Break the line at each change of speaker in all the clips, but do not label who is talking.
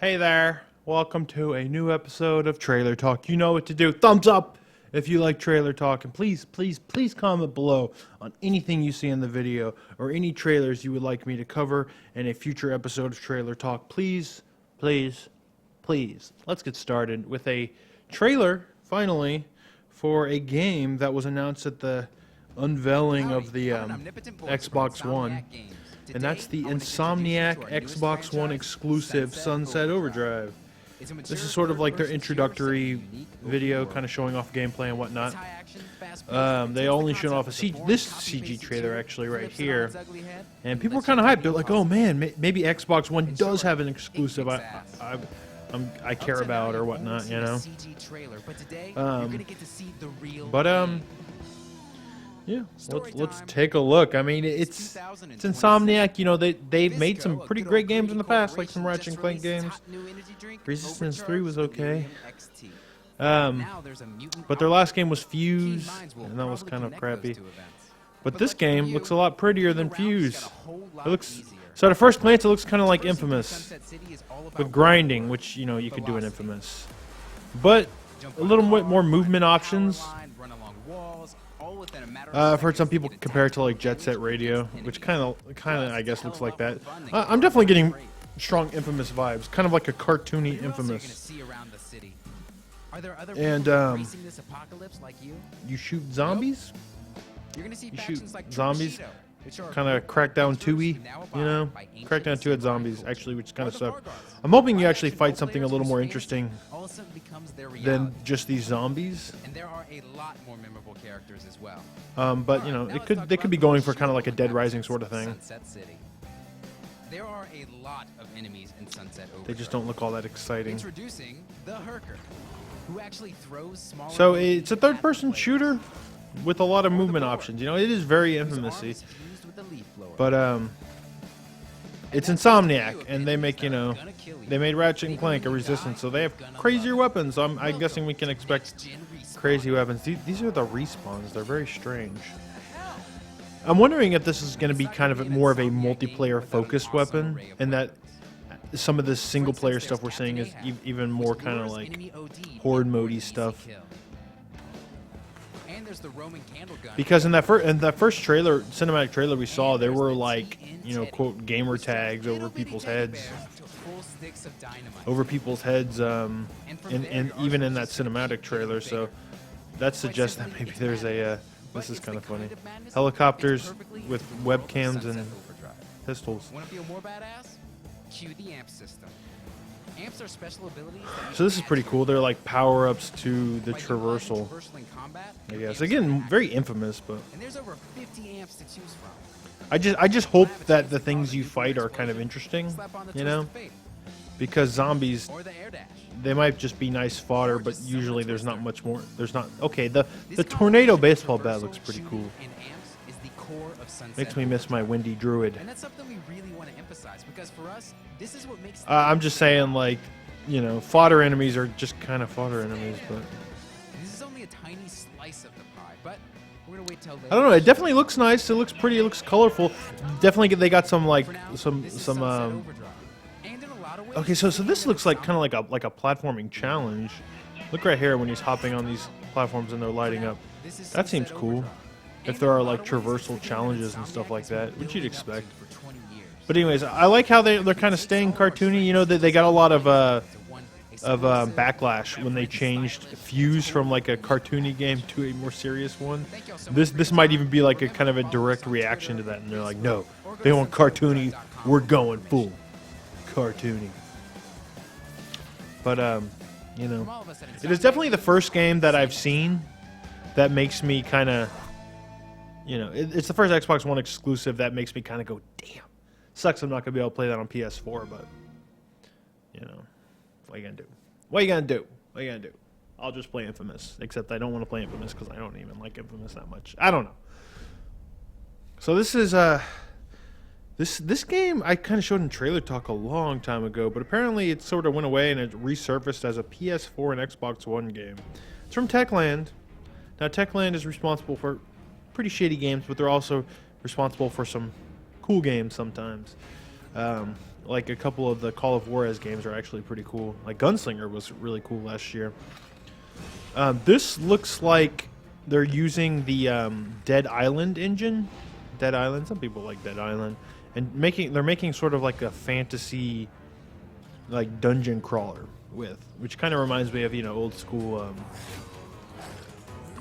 Hey there, welcome to a new episode of Trailer Talk. You know what to do. Thumbs up if you like Trailer Talk, and please comment below on anything you see in the video or any trailers you would like me to cover in a future episode of Trailer Talk. Please. Let's get started with a trailer, finally, for a game that was announced at the unveiling of the Xbox One. And that's the Insomniac Xbox One exclusive Sunset Overdrive. This is sort of like their introductory video, kind of showing off gameplay and whatnot. They only showed off this CG trailer actually right here, and people were kind of hyped. They're like, "Oh man, maybe Xbox One does have an exclusive I care about or whatnot," you know. Yeah, let's take a look. I mean, it's Insomniac. You know, they've made some pretty great games in the past, like some Ratchet & Clank games. Resistance 3 was okay. But their last game was Fuse, and that was kind of crappy. But this game looks a lot prettier than Fuse. It looks, so at first glance, it looks kind of like Infamous, with grinding, which, you know, you could do in Infamous. But a little bit more movement options. I've heard some people compare it to like Jet Set Radio, which kind of I guess looks like that. I'm definitely getting strong Infamous vibes, kind of like a cartoony Infamous. And you shoot zombies. You shoot zombies. Kind of Crackdown 2-y, you know? Crackdown 2 at zombies, actually, which kind of suck. I'm hoping you actually fight something a little more interesting than just these zombies.
And there are a lot more memorable characters as well.
But you know, they could be going for kind of like a Dead Rising sort of thing.
There are a lot of enemies in Sunset Overdrive.
They just don't look all that exciting.
Introducing the Herker, who actually throws smaller.
So it's a third-person shooter with a lot of movement options. You know, it is very Infamous-y. But it's Insomniac, and they make, you know, they made Ratchet & Clank a Resistance, so they have crazier weapons. So I'm guessing we can expect crazy weapons. These are the respawns. They're very strange. I'm wondering if this is going to be kind of more of a multiplayer-focused weapon, and that some of this single-player stuff we're seeing is even more kind of like horde mode-y stuff. Because in that first trailer, cinematic trailer we saw, there were like, you know, quote, gamer tags over people's heads. And even in that cinematic trailer, so that suggests that maybe there's a, this is kind of funny, helicopters with webcams and pistols.
Want to feel more badass? Cue the amp system. Amps are special abilities.
So this is pretty cool. They're like power-ups to the traversal, I guess. Again, very Infamous, but
and there's over 50 amps to choose from.
I just hope that the things you fight are kind of interesting, you know? Because zombies, they might just be nice fodder, but usually there's not much more. There's not. Okay, the tornado baseball bat looks pretty cool. Makes me miss my Windy Druid.
And that's something we really want to emphasize, because for us, this is what makes
I'm just saying, like, you know, fodder enemies are just kind of fodder enemies, but
this is only a tiny slice of the pie, but we're gonna wait till later.
I don't know, it definitely looks nice, it looks pretty, it looks colorful. Definitely they got some like okay, so this looks like kind of like a platforming challenge. Look right here when he's hopping on these platforms and they're lighting up. That seems cool. If there are like traversal challenges and stuff like that, which you'd expect. But anyways, I like how they're kind of staying cartoony. You know, they got a lot of backlash when they changed Fuse from like a cartoony game to a more serious one. This might even be like a kind of a direct reaction to that, and they're like, no, they want cartoony, we're going full cartoony. But you know, it is definitely the first game that I've seen that makes me kind of, you know, it's the first Xbox One exclusive that makes me kind of go, damn. Sucks I'm not going to be able to play that on PS4, but, you know, what are you going to do? What are you going to do? What are you going to do? I'll just play Infamous, except I don't want to play Infamous because I don't even like Infamous that much. I don't know. So this is, this game I kind of showed in Trailer Talk a long time ago, but apparently it sort of went away and it resurfaced as a PS4 and Xbox One game. It's from Techland. Now, Techland is responsible for pretty shitty games, but they're also responsible for some cool games sometimes. Like a couple of the Call of Juarez games are actually pretty cool. Like Gunslinger was really cool last year. This looks like they're using the Dead Island engine. Dead Island. Some people like Dead Island, and they're making sort of like a fantasy, like dungeon crawler which kind of reminds me of old school.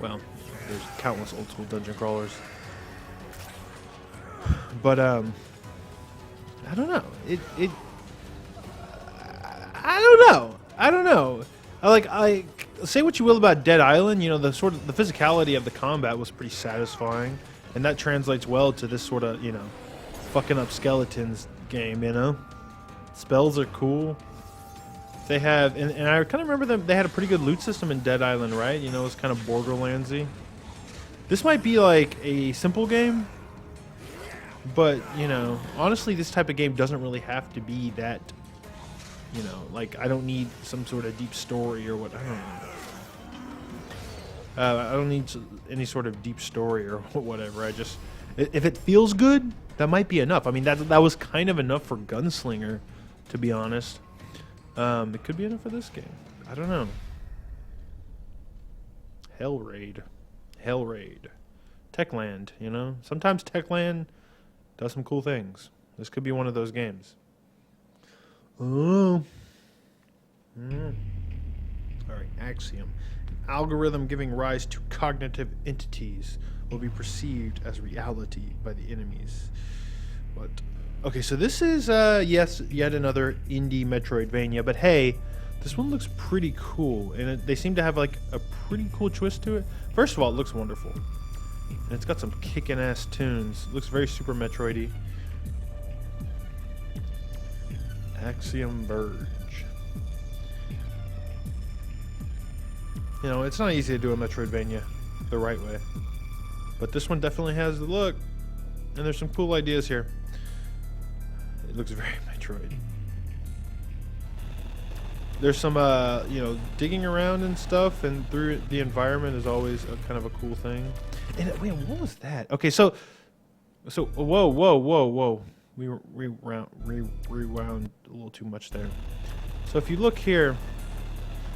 Well, there's countless old school dungeon crawlers, but I don't know. I don't know. I say what you will about Dead Island. The physicality of the combat was pretty satisfying, and that translates well to this sort of fucking up skeletons game. Spells are cool. They have, and I kind of remember them. They had a pretty good loot system in Dead Island, right? It was kind of Borderlandsy. This might be like a simple game, but honestly, this type of game doesn't really have to be that. Like I don't need some sort of deep story or what. I don't know. I don't need any sort of deep story or whatever. If it feels good, that might be enough. I mean, that was kind of enough for Gunslinger, to be honest. It could be enough for this game. I don't know. Hellraid. Techland, Sometimes Techland does some cool things. This could be one of those games. Oh. Alright, Axiom. An algorithm giving rise to cognitive entities will be perceived as reality by the enemies. What? Okay, so this is, yes, yet another indie Metroidvania, but hey, this one looks pretty cool, and they seem to have, like, a pretty cool twist to it. First of all, it looks wonderful, and it's got some kickin' ass tunes. It looks very Super Metroid-y. Axiom Verge. It's not easy to do a Metroidvania the right way, but this one definitely has the look, and there's some cool ideas here. It looks very Metroid. There's some, digging around and stuff, and through the environment is always kind of a cool thing. And wait, what was that? Okay, so, whoa. We rewound a little too much there. So if you look here,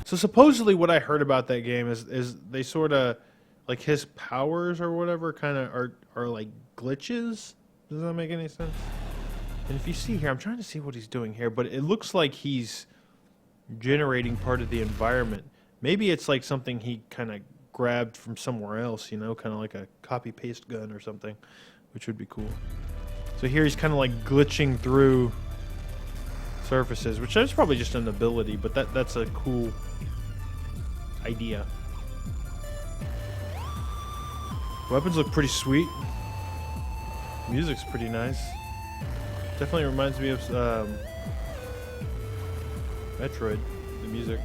so supposedly what I heard about that game is they sort of, like his powers or whatever kind of are like glitches. Does that make any sense? And if you see here, I'm trying to see what he's doing here, but it looks like he's generating part of the environment. Maybe it's like something he kind of grabbed from somewhere else, kind of like a copy-paste gun or something, which would be cool. So here he's kind of like glitching through surfaces, which is probably just an ability, but that's a cool idea. Weapons look pretty sweet. Music's pretty nice. Definitely reminds me of Metroid, the music.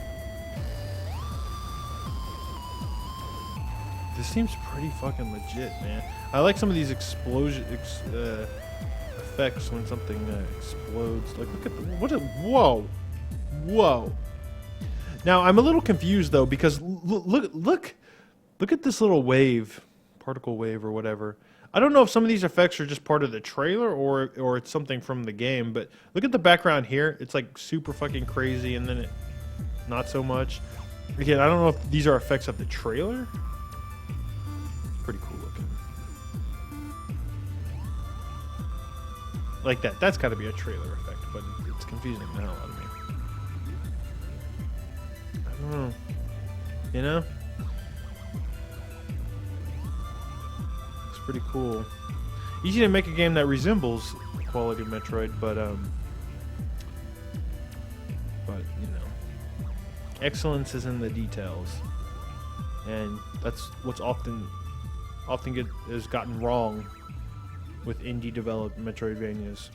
This seems pretty fucking legit, man. I like some of these explosion effects when something explodes. Like, look at whoa. Now I'm a little confused though, because look at this little wave, particle wave or whatever. I don't know if some of these effects are just part of the trailer or it's something from the game, but look at the background here. It's like super fucking crazy, and then it not so much. Again, I don't know if these are effects of the trailer. Pretty cool looking. Like that. That's got to be a trailer effect, but it's confusing the hell out of me. I don't know. Pretty cool. Easy to make a game that resembles quality Metroid, but excellence is in the details, and that's what's often is gotten wrong with indie developed Metroidvanias.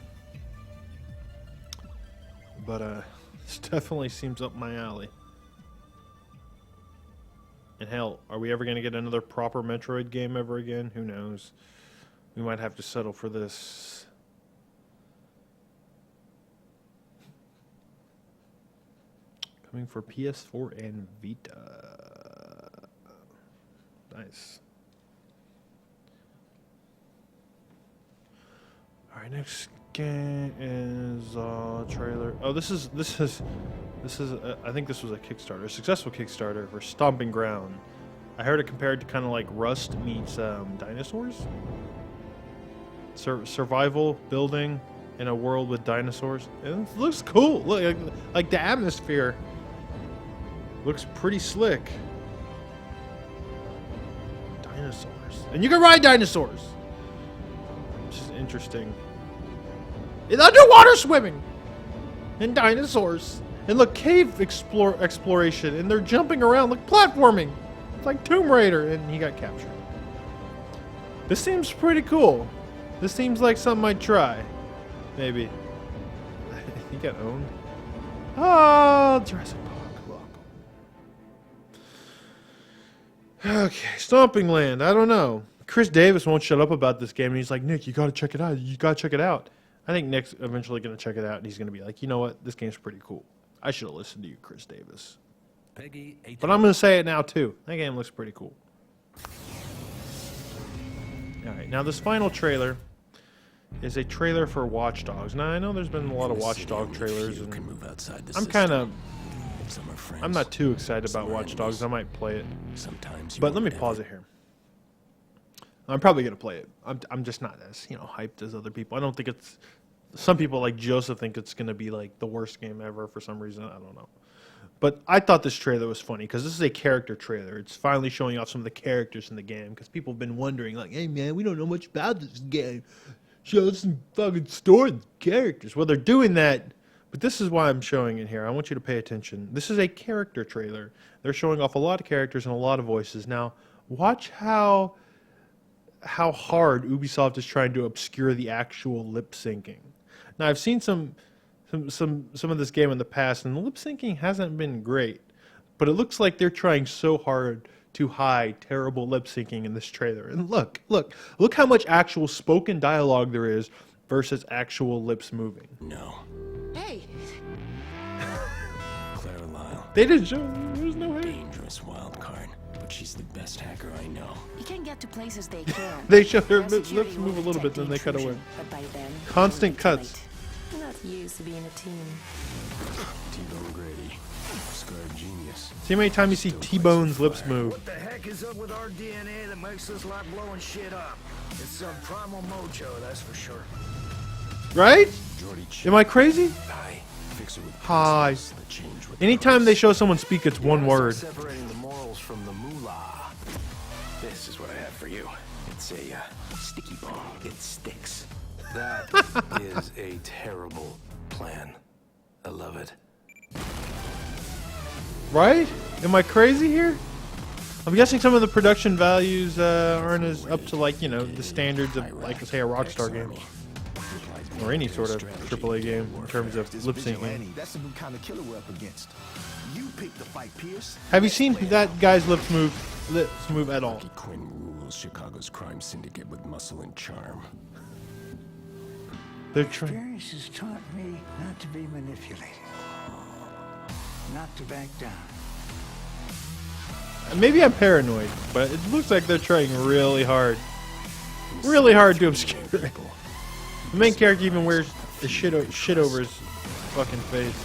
But this definitely seems up my alley. And hell, are we ever going to get another proper Metroid game ever again? Who knows? We might have to settle for this. Coming for PS4 and Vita. Nice. Alright, next game is trailer. Oh, this is I think this was a Kickstarter, a successful Kickstarter for Stomping Ground. I heard it compared to kind of like Rust meets dinosaurs. Survival building in a world with dinosaurs. It looks cool. Look, like the atmosphere looks pretty slick. Dinosaurs, and you can ride dinosaurs, which is interesting. It's underwater swimming and dinosaurs, and look, cave exploration, and they're jumping around, look, platforming. It's like Tomb Raider, and he got captured. This seems pretty cool. This seems like something I'd try. Maybe. He got owned. Oh, Jurassic Park. Welcome. Okay, Stomping Land. I don't know. Chris Davis won't shut up about this game, and he's like, Nick, you gotta check it out. You gotta check it out. I think Nick's eventually gonna check it out, and he's gonna be like, you know what? This game's pretty cool. I should have listened to you, Chris Davis.
Peggy 18.
But I'm gonna say it now too. That game looks pretty cool. All right, now this final trailer is a trailer for Watch Dogs. Now I know there's been a lot of Watch Dog trailers, and I'm not too excited about Watch Dogs. I might play it, but let me pause it here. I'm probably gonna play it. I'm just not as hyped as other people. I don't think it's. Some people like Joseph think it's gonna be like the worst game ever for some reason. I don't know. But I thought this trailer was funny because this is a character trailer. It's finally showing off some of the characters in the game because people have been wondering, like, hey, man, we don't know much about this game. Show us some fucking story characters. Well, they're doing that, but this is why I'm showing it here. I want you to pay attention. This is a character trailer. They're showing off a lot of characters and a lot of voices. Now, watch how hard Ubisoft is trying to obscure the actual lip syncing. Now, I've seen some of this game in the past, and the lip syncing hasn't been great, but it looks like they're trying so hard to hide terrible lip syncing in this trailer. And look how much actual spoken dialogue there is versus actual lips moving.
No.
Hey.
Clara Lyle.
They didn't show. There's no way.
Dangerous wild card, but she's the best hacker I know.
You can get to places they can.
They show her lips move a little bit, then they cut away.
But by then,
Constant cuts.
I'm not used to being a team.
T-Bone Grady. Scarred genius.
See how many times you see T-Bone's lips move.
What the heck is up with our DNA that makes us like blowing shit up? It's some primal mojo, that's for sure.
Right?
Jordy
Am I crazy?
Hi. Fix it with
Hi.
princess that change with
Anytime they show someone speak, it's one word.
Separating the morals from the moolah. This is what I have for you. It's a sticky bomb. It sticks. That is a terrible plan. I love it.
Right? Am I crazy here? I'm guessing some of the production values aren't as up to the standards of say a Rockstar game or any sort of AAA game in terms of lip syncing.
That's the new kind of killer we're up against. You pick the fight, Pierce.
Have you seen that guy's lips move at all?
Rocky Quinn rules Chicago's crime syndicate with muscle and charm.
They're trying.
Experience has taught me not to be manipulated, not to back down.
Maybe I'm paranoid, but it looks like they're trying really hard to obscure it. The main character even wears the shit over his fucking face.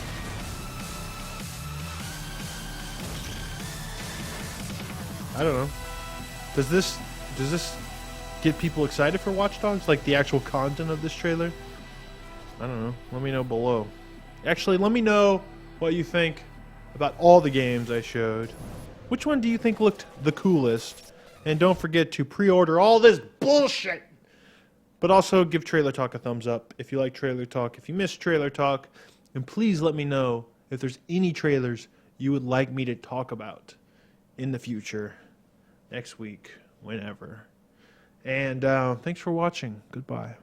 I don't know. Does this get people excited for Watch Dogs? Like the actual content of this trailer? I don't know. Let me know below. Actually, let me know what you think about all the games I showed. Which one do you think looked the coolest? And don't forget to pre-order all this bullshit. But also give Trailer Talk a thumbs up if you like Trailer Talk. If you missed Trailer Talk, and please let me know if there's any trailers you would like me to talk about in the future, next week, whenever. And thanks for watching. Goodbye.